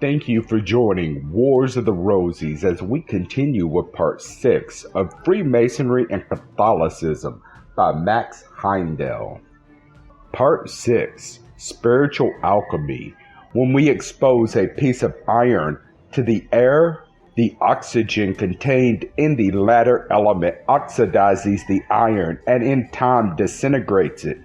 Thank you for joining Wars of the Rosies as we continue with part 6 of Freemasonry and Catholicism by Max Heindel. Part 6, Spiritual Alchemy. When we expose a piece of iron to the air, the oxygen contained in the latter element oxidizes the iron and in time disintegrates it.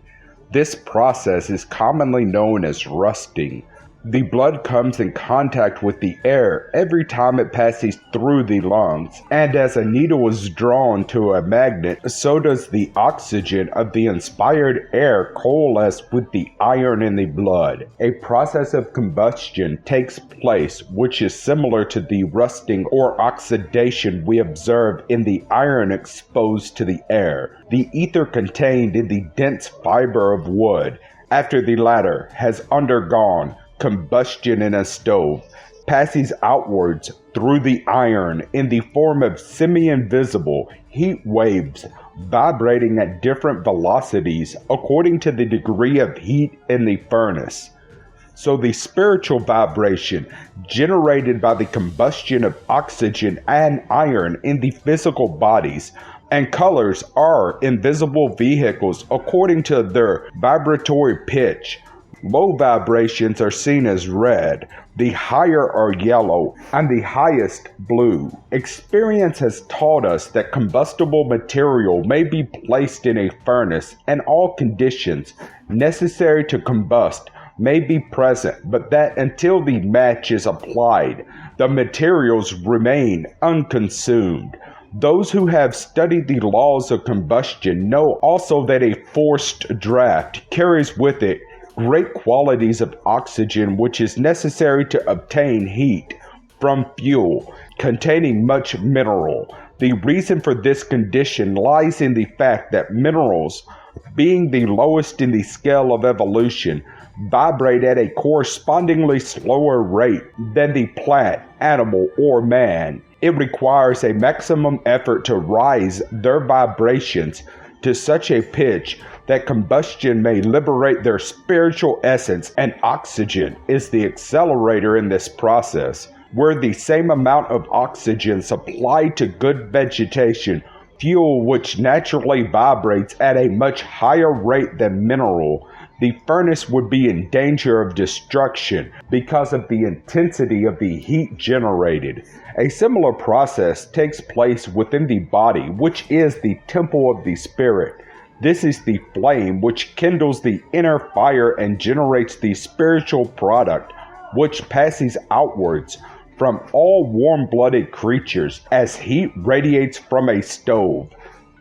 This process is commonly known as rusting. The blood comes in contact with the air every time it passes through the lungs, and as a needle is drawn to a magnet, so does the oxygen of the inspired air coalesce with the iron in the blood. A process of combustion takes place which is similar to the rusting or oxidation we observe in the iron exposed to the air. The ether contained in the dense fiber of wood, after the latter has undergone combustion in a stove, passes outwards through the iron in the form of semi-invisible heat waves vibrating at different velocities according to the degree of heat in the furnace. So the spiritual vibration generated by the combustion of oxygen and iron in the physical bodies and colors are invisible vehicles according to their vibratory pitch. Low vibrations are seen as red, the higher are yellow, and the highest blue. Experience has taught us that combustible material may be placed in a furnace and all conditions necessary to combust may be present, but that until the match is applied, the materials remain unconsumed. Those who have studied the laws of combustion know also that a forced draft carries with it great qualities of oxygen which is necessary to obtain heat from fuel containing much mineral. The reason for this condition lies in the fact that minerals, being the lowest in the scale of evolution, vibrate at a correspondingly slower rate than the plant, animal, or man. It requires a maximum effort to rise their vibrations to such a pitch that combustion may liberate their spiritual essence, and oxygen is the accelerator in this process. Were the same amount of oxygen supplied to good vegetation, fuel which naturally vibrates at a much higher rate than mineral, the furnace would be in danger of destruction because of the intensity of the heat generated. A similar process takes place within the body, which is the temple of the spirit. This is the flame which kindles the inner fire and generates the spiritual product, which passes outwards from all warm-blooded creatures as heat radiates from a stove.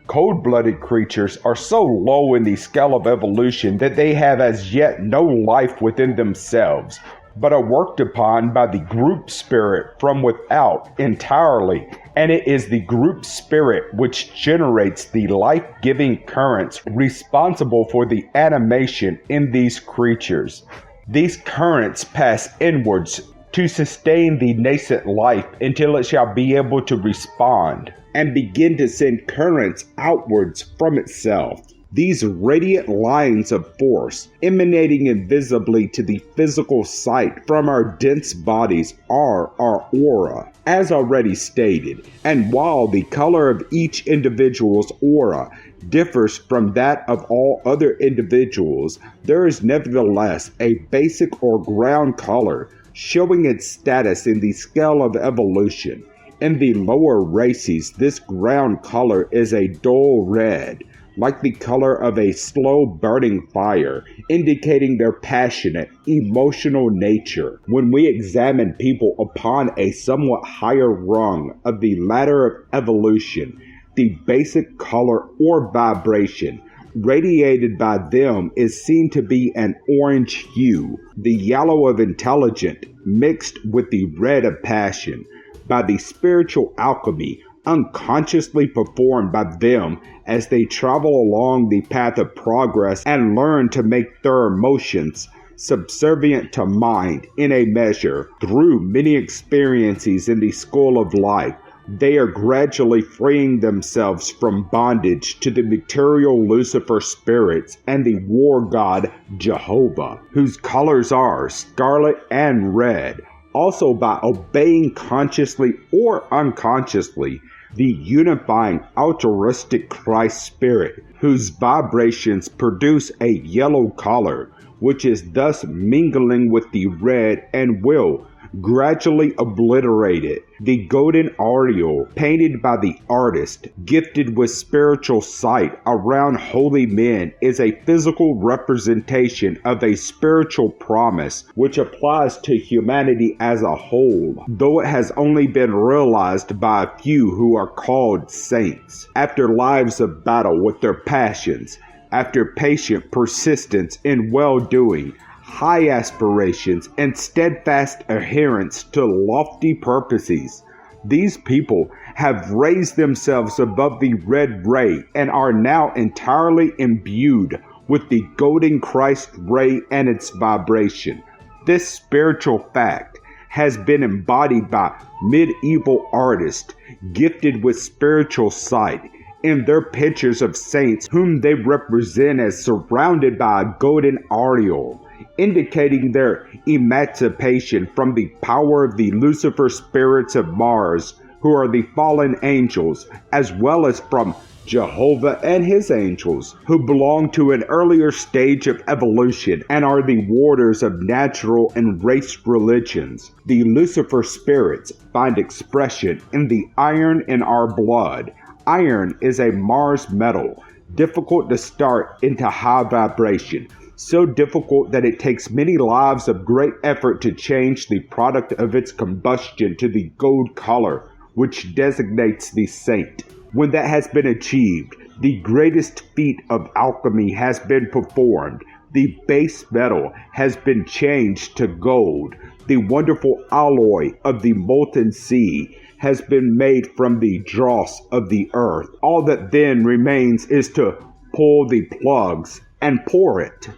Cold-blooded creatures are so low in the scale of evolution that they have as yet no life within themselves, but are worked upon by the group spirit from without entirely, and it is the group spirit which generates the life-giving currents responsible for the animation in these creatures. These currents pass inwards to sustain the nascent life until it shall be able to respond and begin to send currents outwards from itself. These radiant lines of force, emanating invisibly to the physical sight from our dense bodies, are our aura, as already stated. And while the color of each individual's aura differs from that of all other individuals, there is nevertheless a basic or ground color showing its status in the scale of evolution. In the lower races, this ground color is a dull red, like the color of a slow burning fire, indicating their passionate, emotional nature. When we examine people upon a somewhat higher rung of the ladder of evolution, the basic color or vibration radiated by them is seen to be an orange hue, the yellow of intelligence mixed with the red of passion. By the spiritual alchemy unconsciously performed by them as they travel along the path of progress and learn to make their emotions subservient to mind in a measure through many experiences in the school of life, they are gradually freeing themselves from bondage to the material Lucifer spirits and the war god Jehovah, whose colors are scarlet and red, also by obeying consciously or unconsciously the unifying altruistic Christ Spirit, whose vibrations produce a yellow color, which is thus mingling with the red and will gradually obliterate it. The golden aureole, painted by the artist, gifted with spiritual sight around holy men, is a physical representation of a spiritual promise which applies to humanity as a whole, though it has only been realized by a few who are called saints. After lives of battle with their passions, after patient persistence in well-doing, high aspirations, and steadfast adherence to lofty purposes, these people have raised themselves above the red ray and are now entirely imbued with the golden Christ ray and its vibration. This spiritual fact has been embodied by medieval artists gifted with spiritual sight in their pictures of saints whom they represent as surrounded by a golden aureole, indicating their emancipation from the power of the Lucifer spirits of Mars, who are the fallen angels, as well as from Jehovah and his angels, who belong to an earlier stage of evolution and are the warders of natural and race religions. The Lucifer spirits find expression in the iron in our blood. Iron is a Mars metal, difficult to start into high vibration, so difficult that it takes many lives of great effort to change the product of its combustion to the gold color, which designates the saint. When that has been achieved, the greatest feat of alchemy has been performed. The base metal has been changed to gold. The wonderful alloy of the molten sea has been made from the dross of the earth. All that then remains is to pull the plugs and pour it.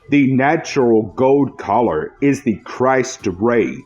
The natural gold color is the Christ ray,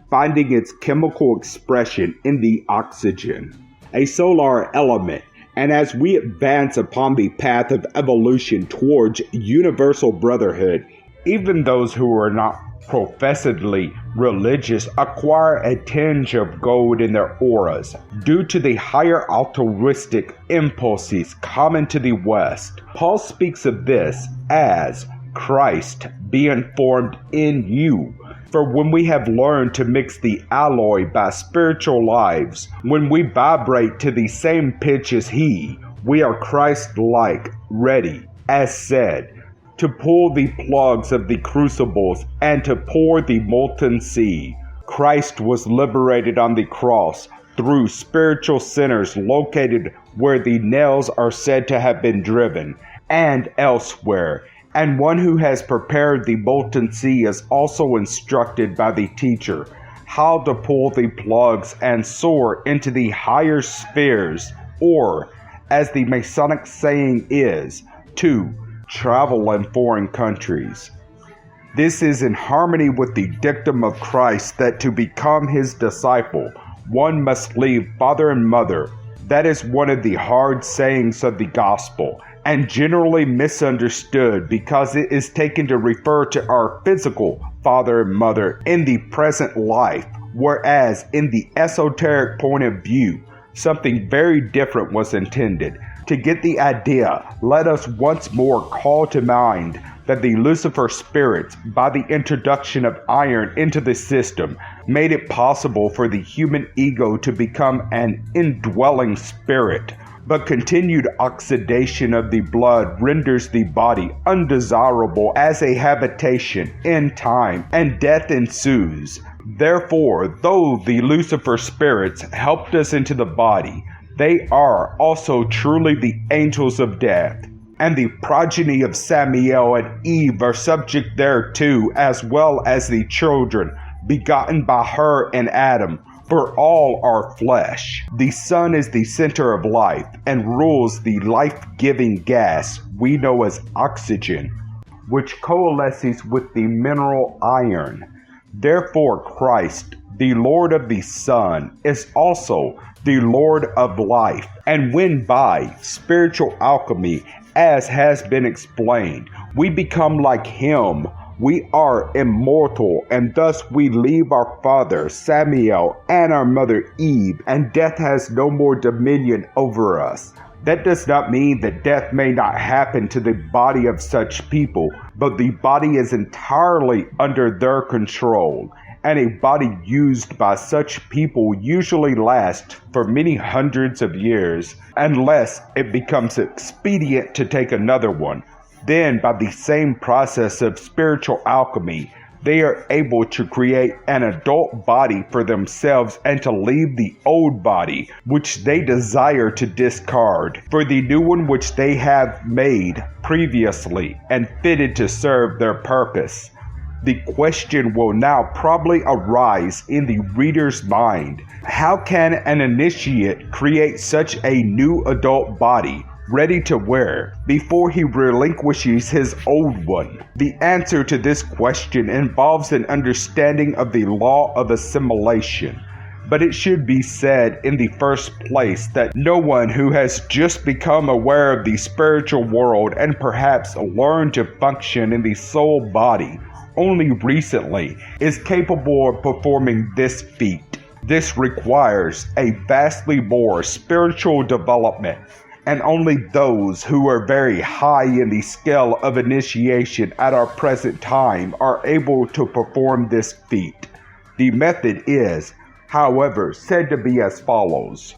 finding its chemical expression in the oxygen, a solar element, and as we advance upon the path of evolution towards universal brotherhood, even those who are not professedly religious acquire a tinge of gold in their auras due to the higher altruistic impulses common to the West. Paul speaks of this as Christ being formed in you. For when we have learned to mix the alloy by spiritual lives, when we vibrate to the same pitch as He, we are Christ-like, ready, as said, to pull the plugs of the crucibles and to pour the molten sea. Christ was liberated on the cross through spiritual sinners located where the nails are said to have been driven, and elsewhere. And one who has prepared the molten sea is also instructed by the teacher how to pull the plugs and soar into the higher spheres, or, as the Masonic saying is, to travel in foreign countries. This is in harmony with the dictum of Christ that to become his disciple, one must leave father and mother. That is one of the hard sayings of the gospel, and generally misunderstood because it is taken to refer to our physical father and mother in the present life, whereas in the esoteric point of view, something very different was intended. To get the idea, let us once more call to mind that the Lucifer spirits, by the introduction of iron into the system, made it possible for the human ego to become an indwelling spirit. But continued oxidation of the blood renders the body undesirable as a habitation in time, and death ensues. Therefore, though the Lucifer spirits helped us into the body, they are also truly the angels of death. And the progeny of Samael and Eve are subject thereto, as well as the children begotten by her and Adam. For all are flesh. The sun is the center of life and rules the life-giving gas we know as oxygen, which coalesces with the mineral iron. Therefore Christ, the Lord of the sun, is also the Lord of life. And when by spiritual alchemy, as has been explained, we become like him, We are immortal, and thus we leave our father Samael and our mother Eve, and death has no more dominion over us. That does not mean that death may not happen to the body of such people, but the body is entirely under their control, and a body used by such people usually lasts for many hundreds of years, unless it becomes expedient to take another one. Then, by the same process of spiritual alchemy, they are able to create an adult body for themselves and to leave the old body, which they desire to discard, for the new one which they have made previously and fitted to serve their purpose. The question will now probably arise in the reader's mind: how can an initiate create such a new adult body, ready to wear, before he relinquishes his old one? The answer to this question involves an understanding of the law of assimilation. But it should be said in the first place that no one who has just become aware of the spiritual world and perhaps learned to function in the soul body only recently is capable of performing this feat. This requires a vastly more spiritual development, and only those who are very high in the scale of initiation at our present time are able to perform this feat. The method is, however, said to be as follows.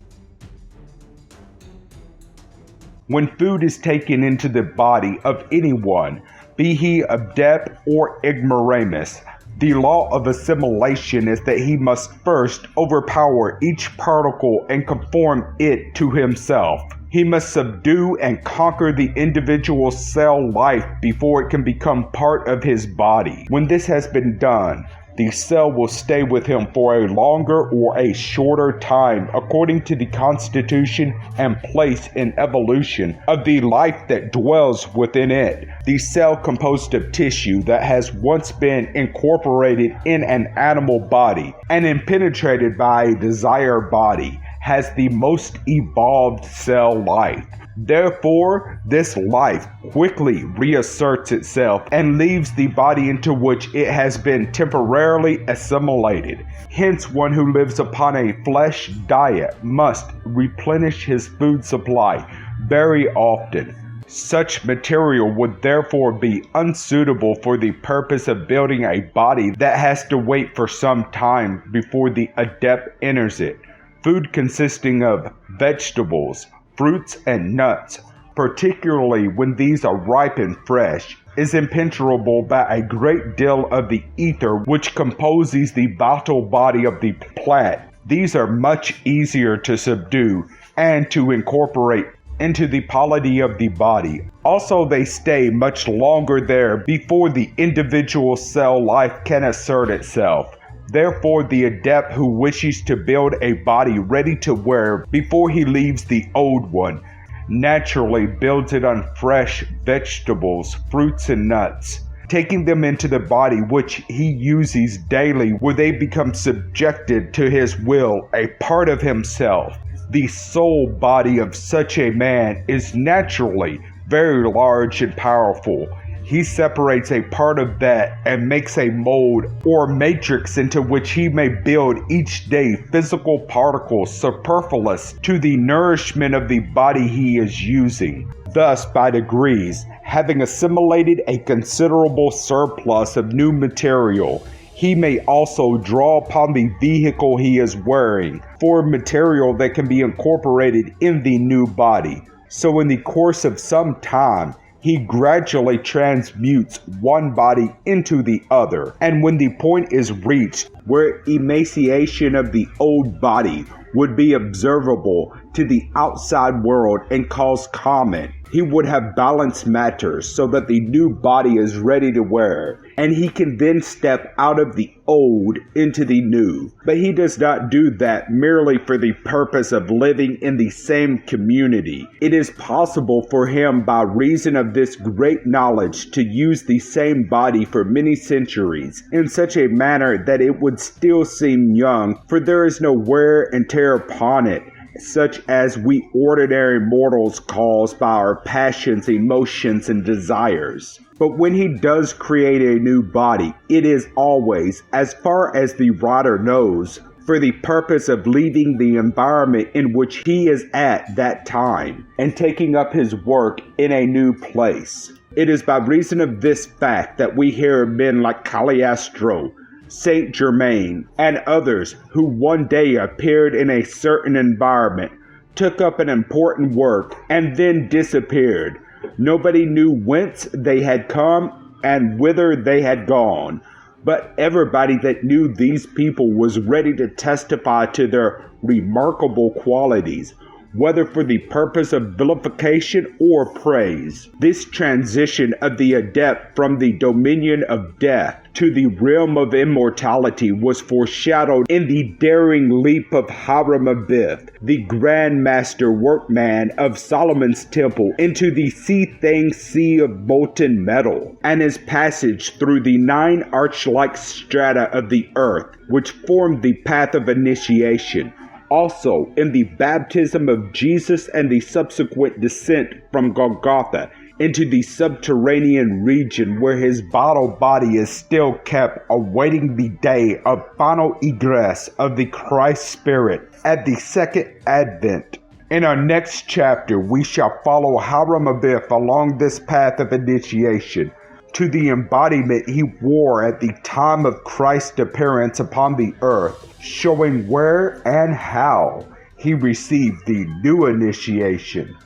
When food is taken into the body of anyone, be he adept or ignoramus, the law of assimilation is that he must first overpower each particle and conform it to himself. He must subdue and conquer the individual cell life before it can become part of his body. When this has been done, the cell will stay with him for a longer or a shorter time according to the constitution and place in evolution of the life that dwells within it. The cell composed of tissue that has once been incorporated in an animal body and impenetrated by a desired body has the most evolved cell life. Therefore, this life quickly reasserts itself and leaves the body into which it has been temporarily assimilated. Hence, one who lives upon a flesh diet must replenish his food supply very often. Such material would therefore be unsuitable for the purpose of building a body that has to wait for some time before the adept enters it. Food consisting of vegetables, fruits, and nuts, particularly when these are ripe and fresh, is impenetrable by a great deal of the ether which composes the vital body of the plant. These are much easier to subdue and to incorporate into the polity of the body. Also, they stay much longer there before the individual cell life can assert itself. Therefore, the adept who wishes to build a body ready to wear before he leaves the old one, naturally builds it on fresh vegetables, fruits, and nuts, taking them into the body which he uses daily, where they become subjected to his will, a part of himself. The soul body of such a man is naturally very large and powerful. He separates a part of that and makes a mold or matrix into which he may build each day physical particles superfluous to the nourishment of the body he is using. Thus, by degrees, having assimilated a considerable surplus of new material, he may also draw upon the vehicle he is wearing for material that can be incorporated in the new body. So in the course of some time, he gradually transmutes one body into the other, and when the point is reached where emaciation of the old body would be observable to the outside world and cause comment, he would have balanced matters so that the new body is ready to wear, and he can then step out of the old into the new. But he does not do that merely for the purpose of living in the same community. It is possible for him, by reason of this great knowledge, to use the same body for many centuries in such a manner that it would still seem young, for there is no wear and tear upon it, such as we ordinary mortals cause by our passions, emotions, and desires. But when he does create a new body, it is always, as far as the writer knows, for the purpose of leaving the environment in which he is at that time and taking up his work in a new place. It is by reason of this fact that we hear men like Cagliostro, Saint Germain, and others who one day appeared in a certain environment, took up an important work, and then disappeared. Nobody knew whence they had come and whither they had gone, but everybody that knew these people was ready to testify to their remarkable qualities, whether for the purpose of vilification or praise. This transition of the adept from the dominion of death to the realm of immortality was foreshadowed in the daring leap of Hiram Abiff, the Grand Master workman of Solomon's Temple, into the seething sea of molten metal, and his passage through the 9 arch-like strata of the earth, which formed the path of initiation. Also, in the baptism of Jesus and the subsequent descent from Golgotha into the subterranean region where his vital body is still kept, awaiting the day of final egress of the Christ Spirit at the second advent. In our next chapter, we shall follow Hiram Abiff along this path of initiation to the embodiment he wore at the time of Christ's appearance upon the earth, showing where and how he received the new initiation.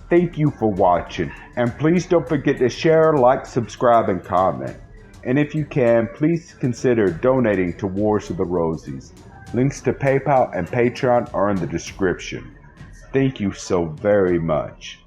Thank you for watching, and please don't forget to share, like, subscribe, and comment. And if you can, please consider donating to Wars of the Rosies. Links to PayPal and Patreon are in the description. Thank you so very much.